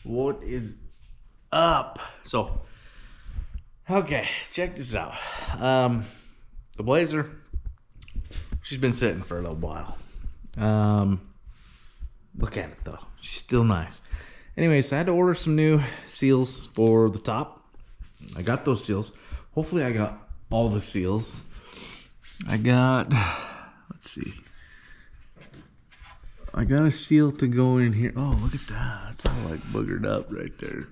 What is up? So, okay, check this out. The Blazer, she's been sitting for a little while. Look at it though, she's still nice. Anyways, I had to order some new seals for the top. I got those seals. Hopefully I got all the seals. I got, let's see. I got a seal to go in here. Oh, look at that. That's all like boogered up right there.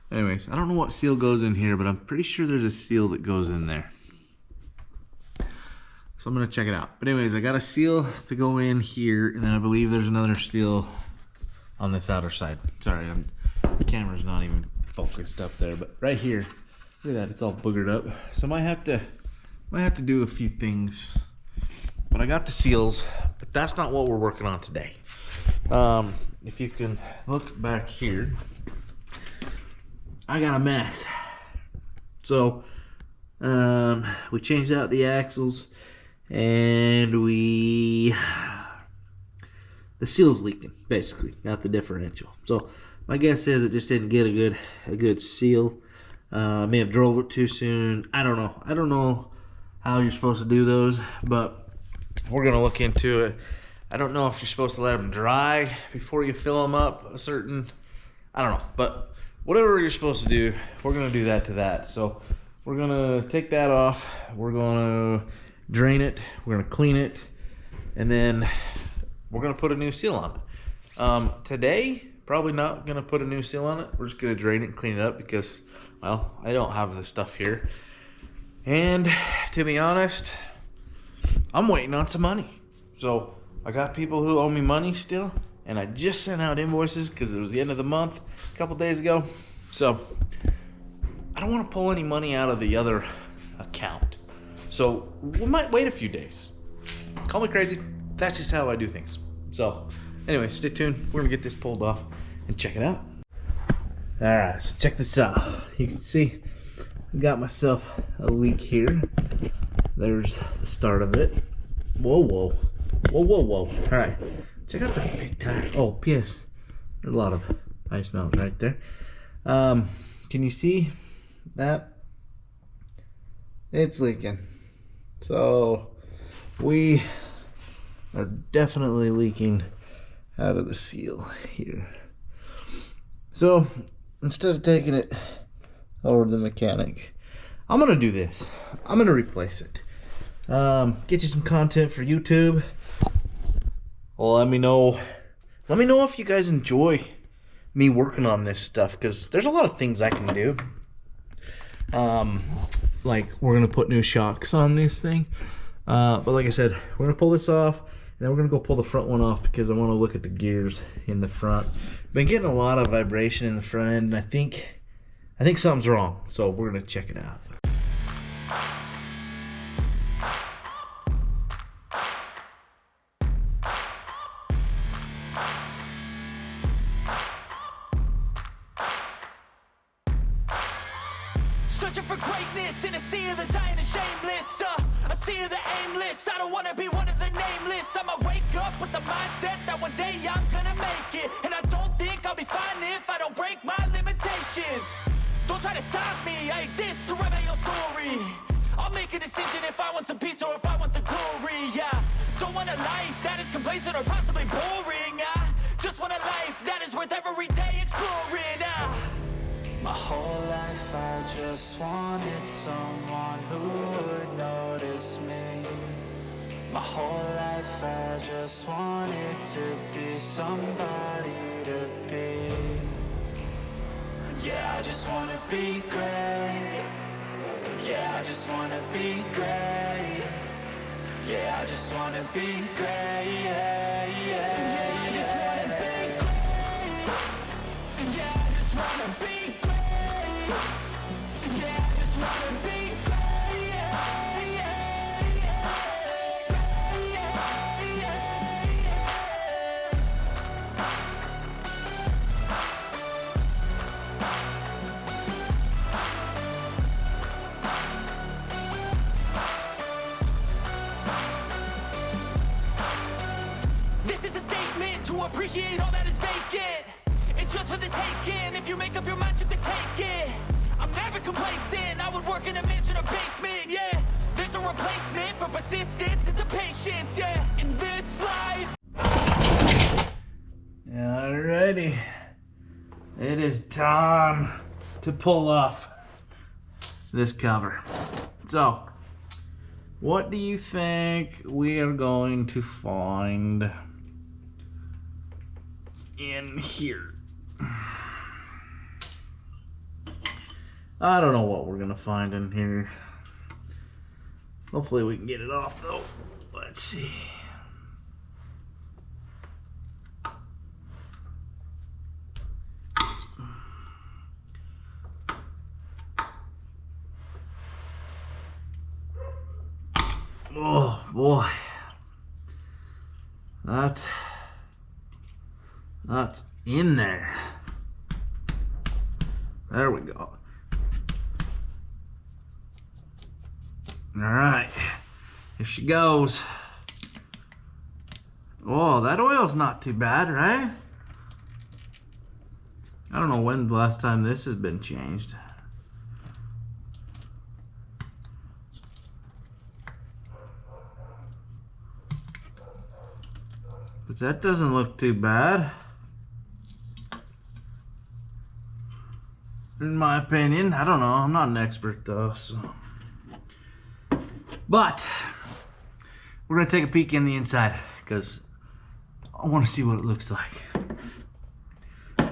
Anyways, I don't know what seal goes in here, but I'm pretty sure there's a seal that goes in there. So I'm gonna check it out. But anyways, I got a seal to go in here, and then I believe there's another seal on this outer side. Sorry, the camera's not even focused up there, but right here, look at that, it's all boogered up. So I might have to do a few things. But I got the seals, but that's not what we're working on today. If you can look back here, I got a mess. So we changed out the axles, and the seal's leaking, basically, not the differential. So my guess is it just didn't get a good seal. I may have drove it too soon. I don't know how you're supposed to do those, but we're gonna look into it. I don't know if you're supposed to let them dry before you fill them up I don't know, but whatever you're supposed to do, we're gonna do that to that. So we're gonna take that off, we're gonna drain it, we're gonna clean it, and then we're gonna put a new seal on it. Today, probably not gonna put a new seal on it. We're just gonna drain it and clean it up because, well, I don't have the stuff here. And to be honest, I'm waiting on some money. So I got people who owe me money still, and I just sent out invoices because it was the end of the month a couple days ago. So I don't want to pull any money out of the other account. So we might wait a few days. Call me crazy. That's just how I do things. So anyway, stay tuned. We're gonna get this pulled off and check it out. All right, so check this out. You can see I got myself a leak here. There's the start of it. Whoa, whoa. Whoa, whoa, whoa. All right. Check out that big tire. Oh, yes. There's a lot of ice melt right there. Can you see that? It's leaking. So we are definitely leaking out of the seal here. So instead of taking it over to the mechanic, I'm gonna do this. I'm gonna replace it. Get you some content for YouTube. Well, let me know if you guys enjoy me working on this stuff, because there's a lot of things I can do. Like we're gonna put new shocks on this thing. But like I said, we're gonna pull this off, and then we're gonna go pull the front one off because I want to look at the gears in the front. Been getting a lot of vibration in the front end, and I think something's wrong. So we're gonna check it out. Searching for greatness in a sea of the dying and shameless, a sea of the aimless. I don't wanna be one of the nameless. I'ma wake up with the mindset that one day I'm gonna make it, and I don't think I'll be fine if I don't break my limitations. Don't try to stop me, I exist to write my own story. I'll make a decision if I want some peace or if I want the glory. Yeah, don't want a life that is complacent or possibly boring. I just want a life that is worth every day exploring. My whole life I just wanted someone who would notice me. My whole life I just wanted to be somebody to be. Yeah, I just wanna be great. Yeah, I just wanna be great. Yeah, I just wanna be great. Yeah, yeah, I just wanna be great. Yeah, I just wanna be great. Yeah, I just wanna be great. Yeah, yeah, yeah, yeah, This is a statement to appreciate all that is vacant. It's yours for the taking. If you make up your mind, you can take it. I'm never complacent. I would work in a mansion or basement, yeah. There's no replacement for persistence. It's a patience, yeah. In this life. Alrighty. It is time to pull off this cover. So, what do you think we are going to find in here? I don't know what we're gonna find in here. Hopefully we can get it off though. Let's see. Oh boy, that's in there. There we go. All right, here she goes. Oh, that oil's not too bad, right? I don't know when the last time this has been changed. But that doesn't look too bad, in my opinion. I don't know. I'm not an expert though, so. But we're gonna take a peek in the inside because I want to see what it looks like.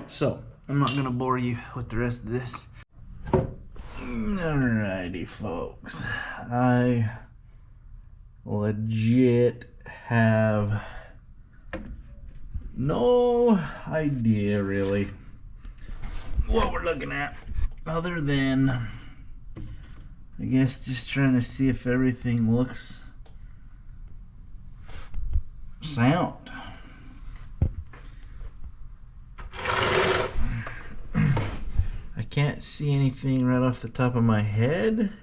So I'm not gonna bore you with the rest of this. Alrighty, folks. I legit have no idea really what we're looking at, other than I guess just trying to see if everything looks sound. I can't see anything right off the top of my head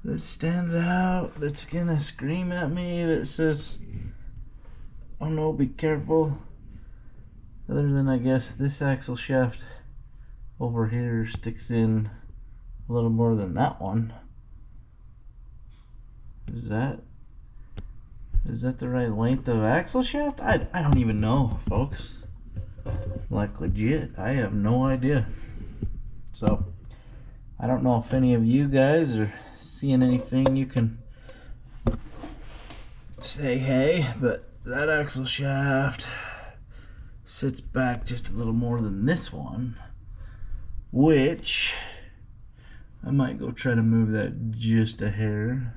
that stands out, that's gonna scream at me, that says, oh no, be careful. Other than I guess this axle shaft over here sticks in a little more than that one. Is that the right length of axle shaft? I don't even know, folks. Like legit, I have no idea. So I don't know if any of you guys are seeing anything you can say hey, but that axle shaft sits back just a little more than this one, which I might go try to move that just a hair.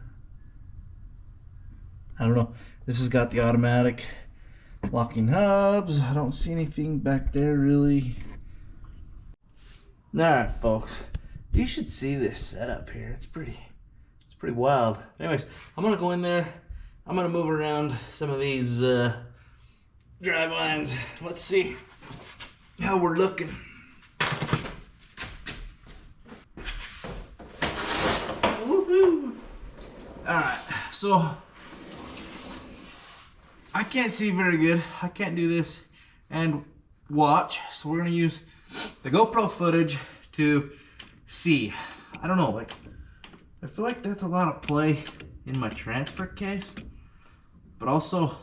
I don't know. This has got the automatic locking hubs. I don't see anything back there really. Alright, folks, you should see this setup here. It's pretty wild. Anyways, I'm gonna go in there. I'm gonna move around some of these drive lines. Let's see how we're looking. Woohoo! Alright, so I can't see very good. I can't do this and watch, so we're gonna use the GoPro footage to see. I don't know, like, I feel like that's a lot of play in my transfer case, but also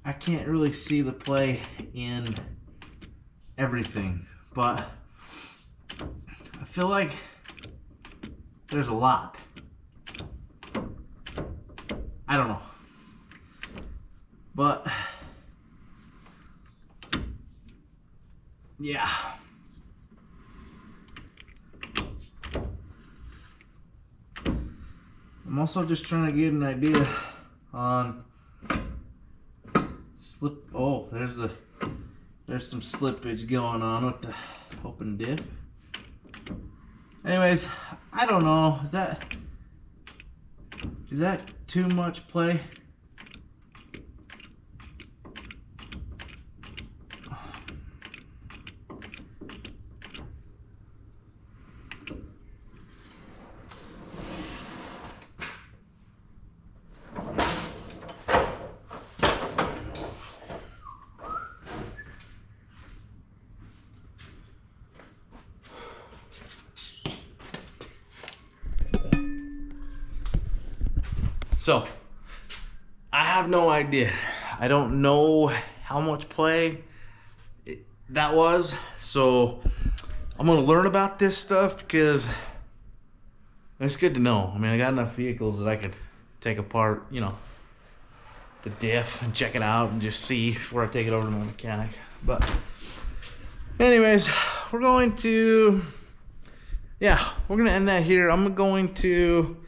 I can't really see the play in everything, but I feel like there's a lot. I don't know, but yeah. I'm also just trying to get an idea on slip. Oh, there's some slippage going on with the open diff. Anyways, I don't know. Is that too much play? So I have no idea. I don't know how much play that was. So I'm gonna learn about this stuff because it's good to know. I mean, I got enough vehicles that I could take apart, you know, the diff and check it out and just see before I take it over to my mechanic. But anyways, we're going to end that here. I'm going to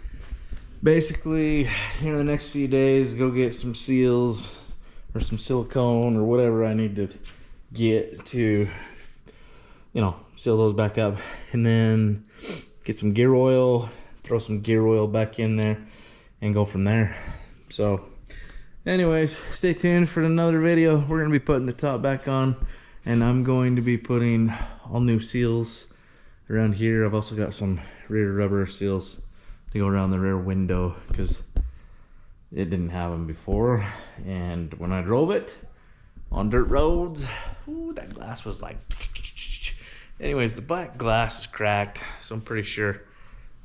basically, the next few days, go get some seals or some silicone or whatever I need to get to, seal those back up, and then get some gear oil, throw some gear oil back in there, and go from there. So anyways, stay tuned for another video. We're going to be putting the top back on, and I'm going to be putting all new seals around here. I've also got some rear rubber seals to go around the rear window because it didn't have them before, and when I drove it on dirt roads, ooh, that glass was like, anyways, the black glass is cracked, so I'm pretty sure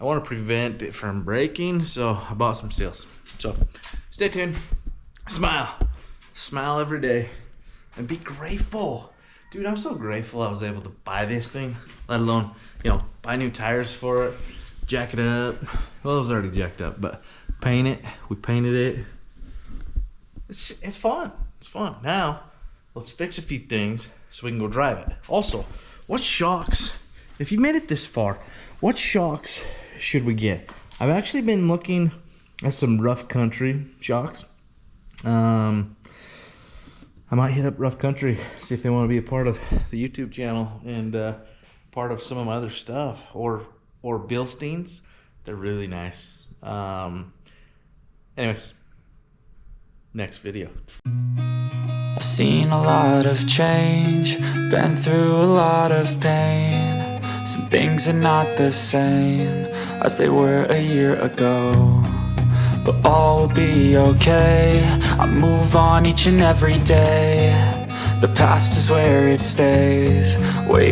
I want to prevent it from breaking, so I bought some seals. So stay tuned. Smile every day, and be grateful. Dude, I'm so grateful I was able to buy this thing, let alone, buy new tires for it, jack it up. Well, it was already jacked up, but paint it. We painted it. It's fun. It's fun. Now, let's fix a few things so we can go drive it. Also, what shocks, if you made it this far, what shocks should we get? I've actually been looking at some rough country shocks. I might hit up Rough Country, see if they want to be a part of the YouTube channel and part of some of my other stuff, or Bilsteins. They're really nice. Anyways, next video. I've seen a lot of change, been through a lot of pain. Some things are not the same as they were a year ago, but all will be okay. I move on each and every day. The past is where it stays. Wait